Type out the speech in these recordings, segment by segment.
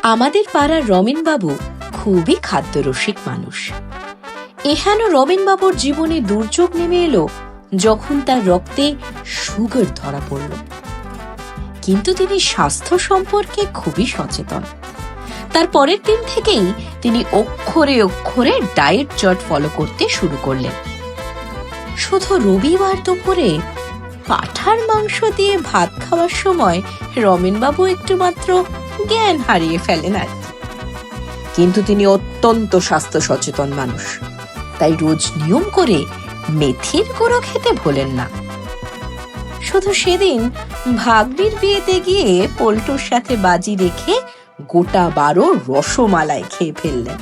আমাদের পাড়ার রমেনবাবু খুবই খাদ্যরসিক মানুষ। এহেন রমেনবাবুর জীবনে দুর্যোগ নেমে এলো যখন তার রক্তে সুগার ধরা পড়ল। কিন্তু তিনি স্বাস্থ্য সম্পর্কে খুবই সচেতন। তার পরের দিন থেকেই তিনি অক্ষরে অক্ষরে ডায়েট চার্ট ফলো করতে শুরু করলেন। শুধু রবিবার দুপুরে পাঁঠার মাংস দিয়ে ভাত খাওয়ার সময় রমেনবাবু একটু মাত্র জ্ঞান হারিয়ে ফেলেন আর কি। কিন্তু তিনি অত্যন্ত স্বাস্থ্য সচেতন মানুষ, তাই রোজ নিয়ম করে মেথির গুঁড়ো খেতে ভোলেন না। শুধু সেদিন ভাগ্নির বিয়েতে গিয়ে পল্টুর সাথে বাজি রেখে গোটা 12 রসমালাই খেয়ে ফেললেন।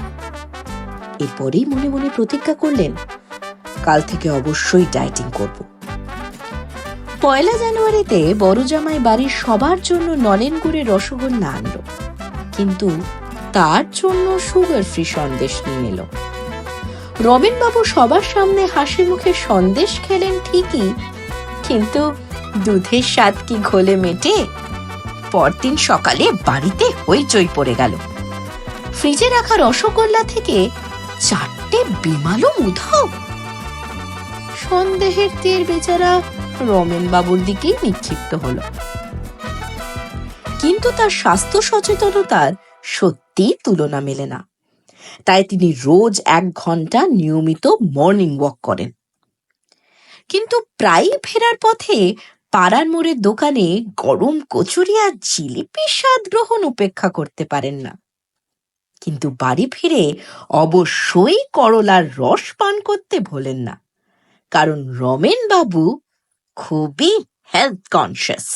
এরপরেই মনে মনে প্রতিজ্ঞা করলেন, কাল থেকে অবশ্যই ডায়েটিং করব। 1 জানুয়ারিতে বড় জামাই বাড়ির সবার জন্য নলেন গুড়ের রসগোল্লা আনলো, কিন্তু তার জন্য সুগার ফ্রি সন্দেশ নিয়ে এলো। রমেনবাবু সবার সামনে হাসি মুখে সন্দেশ খেলেন ঠিকই, কিন্তু দুধের স্বাদ কি ঘোলে মেটে? পরদিন সকালে বাড়িতে হইচই পড়ে গেল। ফ্রিজে রাখা রসগোল্লা থেকে 4টে বিমালুম উধাও। সন্দেহের তীর বেচারা রমেনবাবুর দিকেই নিক্ষিপ্ত হলো। কিন্তু তার স্বাস্থ্য সচেতনতার সত্যি তুলনা মেলে না। তাই তিনি রোজ 1 ঘন্টা নিয়মিত মর্নিং ওয়াক করেন। কিন্তু প্রায়ই ফেরার পথে পাড়ার মোড়ের দোকানে গরম কচুরি আর জিলিপির স্বাদ গ্রহণ উপেক্ষা করতে পারেন না। কিন্তু বাড়ি ফিরে অবশ্যই করলার রস পান করতে ভোলেন না, কারণ রমেনবাবু খুবই হেলথ কনসিয়াস।